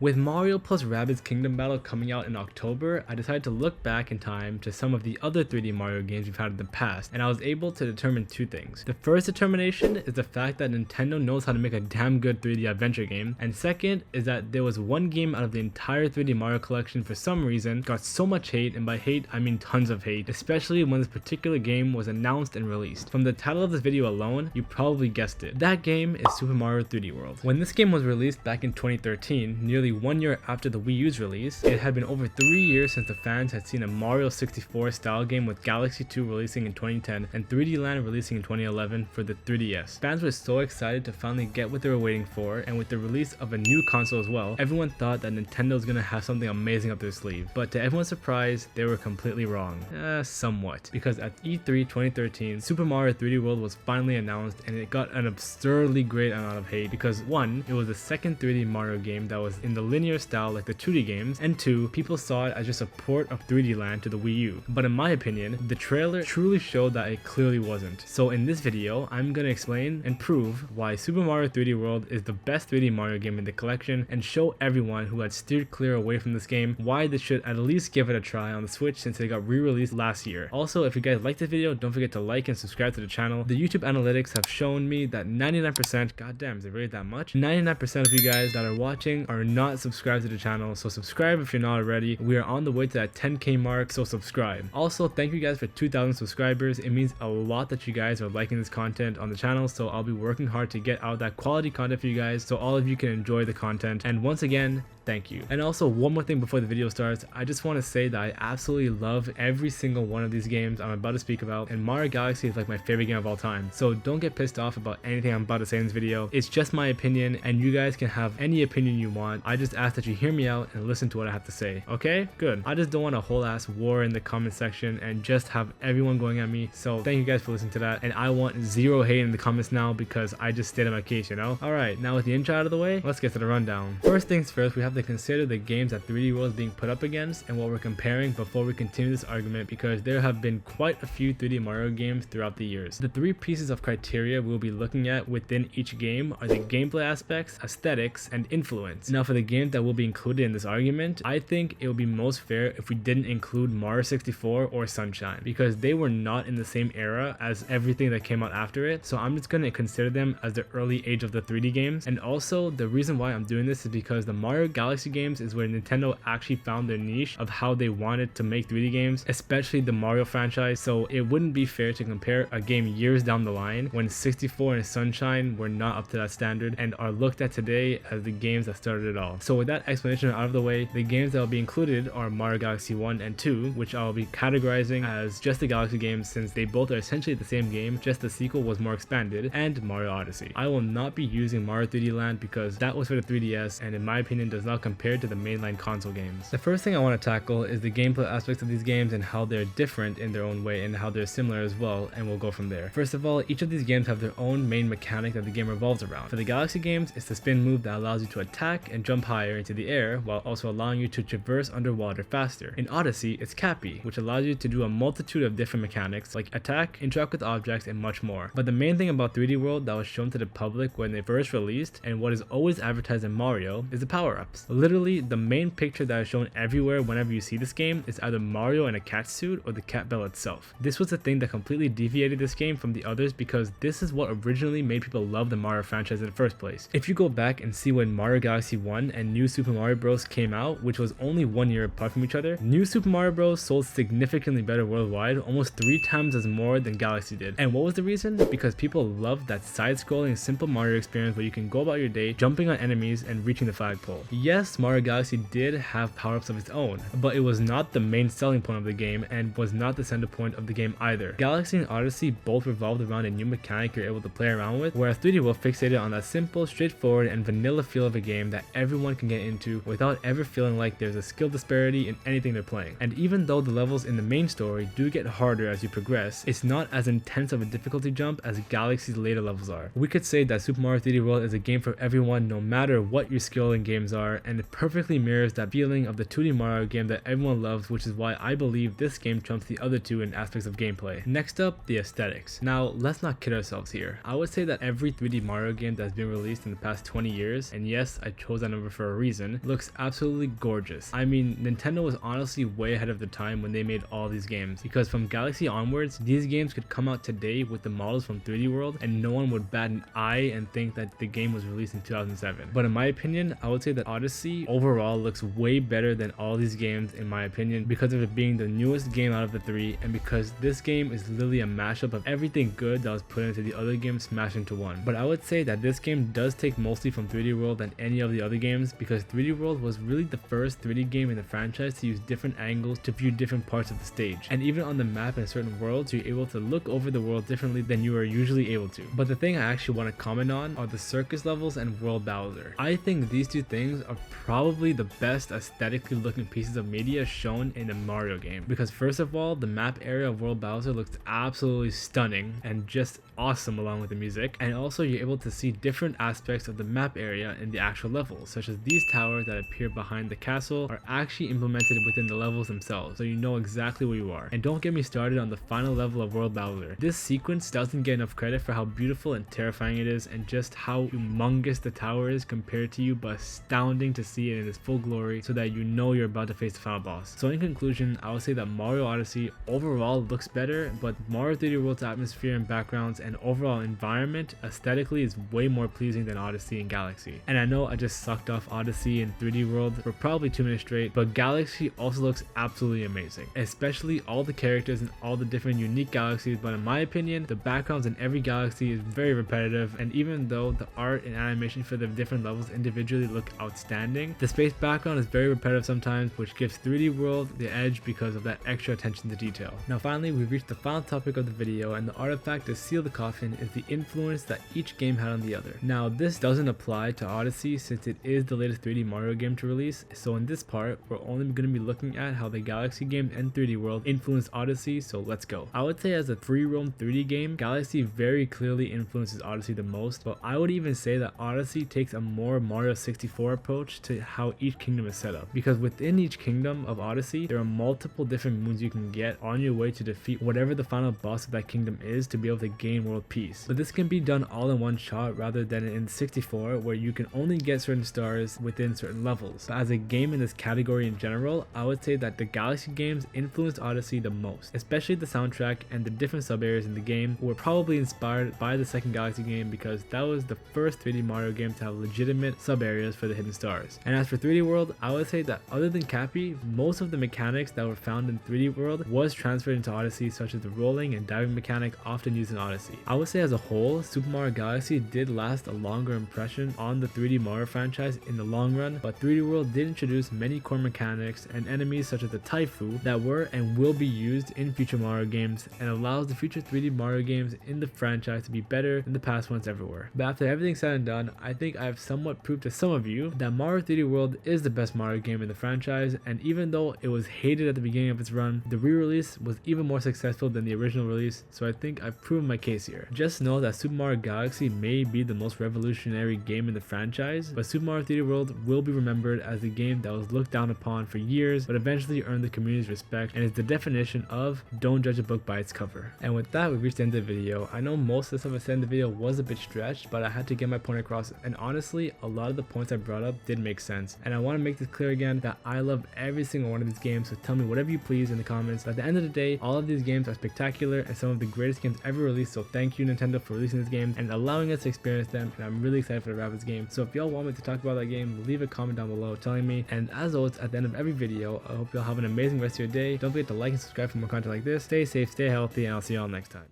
With Mario plus Rabbids Kingdom Battle coming out in October, I decided to look back in time to some of the other 3D Mario games we've had in the past, and I was able to determine two things. The first determination is the fact that Nintendo knows how to make a damn good 3D adventure game, and second is that there was one game out of the entire 3D Mario collection for some reason got so much hate, and by hate I mean tons of hate, especially when this particular game was announced and released. From the title of this video alone, you probably guessed it. That game is Super Mario 3D World. When this game was released back in 2013, nearly 1 year after the Wii U's release, it had been over 3 years since the fans had seen a Mario 64 style game, with Galaxy 2 releasing in 2010 and 3D Land releasing in 2011 for the 3DS. Fans were so excited to finally get what they were waiting for, and with the release of a new console as well, everyone thought that Nintendo was gonna have something amazing up their sleeve. But to everyone's surprise, they were completely wrong. Somewhat. Because at E3 2013, Super Mario 3D World was finally announced, and it got an absurdly great amount of hate because 1, it was the second 3D Mario game that was in the linear style like the 2D games, and 2, people saw it as just a port of 3D Land to the Wii U. But in my opinion, the trailer truly showed that it clearly wasn't. So in this video, I'm gonna explain and prove why Super Mario 3D World is the best 3D Mario game in the collection, and show everyone who had steered clear away from this game why they should at least give it a try on the Switch since it got re-released last year. Also, if you guys like this video, don't forget to like and subscribe to the channel. The YouTube analytics have shown me that 99%, goddamn, is it really that much? 99% of you guys that are watching are not subscribed to the channel, so subscribe if you're not already. We are on the way to that 10k mark, so subscribe. Also, thank you guys for 2,000 subscribers. It means a lot that you guys are liking this content on the channel, so I'll be working hard to get out that quality content for you guys so all of you can enjoy the content. And once again, thank you. And also, one more thing before the video starts, I just want to say that I absolutely love every single one of these games I'm about to speak about, and Mario Galaxy is like my favorite game of all time. So don't get pissed off about anything I'm about to say in this video. It's just my opinion, and you guys can have any opinion you want. I just ask that you hear me out and listen to what I have to say. Okay? Good. I just don't want a whole ass war in the comment section and just have everyone going at me. So thank you guys for listening to that, and I want zero hate in the comments now because I just stated my case, you know? Alright, now with the intro out of the way, let's get to the rundown. First things first, we have to consider the games that 3D World is being put up against and what we're comparing before we continue this argument, because there have been quite a few 3D Mario games throughout the years. The 3 pieces of criteria we'll be looking at within each game are the gameplay aspects, aesthetics, and influence. Now for the games that will be included in this argument, I think it would be most fair if we didn't include Mario 64 or Sunshine, because they were not in the same era as everything that came out after it, so I'm just going to consider them as the early age of the 3D games. And also, the reason why I'm doing this is because the Mario Galaxy games is where Nintendo actually found their niche of how they wanted to make 3D games, especially the Mario franchise, so it wouldn't be fair to compare a game years down the line when 64 and Sunshine were not up to that standard and are looked at today as the games that started it all. So with that explanation out of the way, the games that will be included are Mario Galaxy 1 and 2, which I'll be categorizing as just the Galaxy games since they both are essentially the same game, just the sequel was more expanded, and Mario Odyssey. I will not be using Mario 3D Land because that was for the 3DS and in my opinion does not compare to the mainline console games. The first thing I want to tackle is the gameplay aspects of these games and how they're different in their own way and how they're similar as well, and we'll go from there. First of all, each of these games have their own main mechanic that the game revolves around. For the Galaxy games, it's the spin move that allows you to attack and jump higher into the air while also allowing you to traverse underwater faster. In Odyssey, it's Cappy, which allows you to do a multitude of different mechanics like attack, interact with objects, and much more. But the main thing about 3D World that was shown to the public when they first released, and what is always advertised in Mario, is the power-ups. Literally, the main picture that is shown everywhere whenever you see this game is either Mario in a cat suit or the cat bell itself. This was the thing that completely deviated this game from the others because this is what originally made people love the Mario franchise in the first place. If you go back and see when Mario Galaxy 1 and New Super Mario Bros came out, which was only 1 year apart from each other, New Super Mario Bros sold significantly better worldwide, almost 3 times as more than Galaxy did. And what was the reason? Because people loved that side-scrolling simple Mario experience where you can go about your day jumping on enemies and reaching the flagpole. Yes, Mario Galaxy did have power-ups of its own, but it was not the main selling point of the game and was not the center point of the game either. Galaxy and Odyssey both revolved around a new mechanic you're able to play around with, whereas 3D World fixated on that simple, straightforward, and vanilla feel of a game that everyone can get into without ever feeling like there's a skill disparity in anything they're playing. And even though the levels in the main story do get harder as you progress, it's not as intense of a difficulty jump as Galaxy's later levels are. We could say that Super Mario 3D World is a game for everyone no matter what your skill in games are, and it perfectly mirrors that feeling of the 2D Mario game that everyone loves, which is why I believe this game trumps the other two in aspects of gameplay. Next up, the aesthetics. Now, let's not kid ourselves here. I would say that every 3D Mario game that's been released in the past 20 years, and yes, I chose that number cover for a reason, looks absolutely gorgeous. I mean, Nintendo was honestly way ahead of the time when they made all these games, because from Galaxy onwards, these games could come out today with the models from 3D World and no one would bat an eye and think that the game was released in 2007. But in my opinion, I would say that Odyssey overall looks way better than all these games in my opinion, because of it being the newest game out of the three, and because this game is literally a mashup of everything good that was put into the other games smashed into one. But I would say that this game does take mostly from 3D World than any of the other games, because 3D World was really the first 3D game in the franchise to use different angles to view different parts of the stage, and even on the map in certain worlds you're able to look over the world differently than you are usually able to. But the thing I actually want to comment on are the circus levels and World Bowser. I think these two things are probably the best aesthetically looking pieces of media shown in a Mario game, because first of all, the map area of World Bowser looks absolutely stunning and just awesome along with the music, and also you're able to see different aspects of the map area in the actual levels, such as these towers that appear behind the castle are actually implemented within the levels themselves, so you know exactly where you are. And don't get me started on the final level of World Bowser. This sequence doesn't get enough credit for how beautiful and terrifying it is, and just how humongous the tower is compared to you, but astounding to see it in its full glory so that you know you're about to face the final boss. So in conclusion, I would say that Mario Odyssey overall looks better, but Mario 3D World's atmosphere and backgrounds and overall environment aesthetically is way more pleasing than Odyssey and Galaxy. And I know I just sucked off Odyssey and 3D World for probably 2 minutes straight, but Galaxy also looks absolutely amazing, especially all the characters and all the different unique galaxies. But in my opinion, the backgrounds in every galaxy is very repetitive, and even though the art and animation for the different levels individually look outstanding, the space background is very repetitive sometimes, which gives 3D World the edge because of that extra attention to detail. Now finally, we've reached the final topic of the video, and the artifact to seal the coffin is the influence that each game had on the other. Now this doesn't apply to Odyssey since it is the latest 3D Mario game to release, so in this part we're only going to be looking at how the Galaxy game and 3D World influenced Odyssey, so let's go. I would say as a free roam 3D game, Galaxy very clearly influences Odyssey the most, but I would even say that Odyssey takes a more Mario 64 approach to how each kingdom is set up, because within each kingdom of Odyssey there are multiple different moons you can get on your way to defeat whatever the final boss of that kingdom is to be able to gain world peace. But this can be done all in one shot rather than in 64 where you can only get certain stars within certain levels. But as a game in this category in general, I would say that the Galaxy games influenced Odyssey the most, especially the soundtrack and the different sub areas in the game were probably inspired by the second Galaxy game, because that was the first 3D Mario game to have legitimate sub areas for the hidden stars. And as for 3D World, I would say that other than Cappy, most of the mechanics that were found in 3D World was transferred into Odyssey, such as the rolling and diving mechanic often used in Odyssey. I would say as a whole, Super Mario Galaxy did last a longer impression on the 3D Mario franchise in the long run, but 3D World did introduce many core mechanics and enemies such as the Taifu that were and will be used in future Mario games, and allows the future 3D Mario games in the franchise to be better than the past ones ever were. But after everything said and done, I think I have somewhat proved to some of you that Mario 3D World is the best Mario game in the franchise, and even though it was hated at the beginning of its run, the re-release was even more successful than the original release, so I think I've proven my case here. Just know that Super Mario Galaxy may be the most revolutionary game in the franchise, but Super Mario 3D World will be remembered as the game that was looked down upon for years but eventually earned the community's respect, and is the definition of don't judge a book by its cover. And with that, we've reached the end of the video. I know most of the stuff I said in the video was a bit stretched, but I had to get my point across, and honestly a lot of the points I brought up did make sense. And I want to make this clear again that I love every single one of these games, so tell me whatever you please in the comments. But at the end of the day, all of these games are spectacular and some of the greatest games ever released, so thank you Nintendo for releasing this game and allowing us to experience them, and I'm really excited for the Rabbids game. So if y'all want me to talk about that game, leave a comment down below telling me. And as always, at the end of every video, I hope y'all have an amazing rest of your day. Don't forget to like and subscribe for more content like this. Stay safe, stay healthy, and I'll see y'all next time.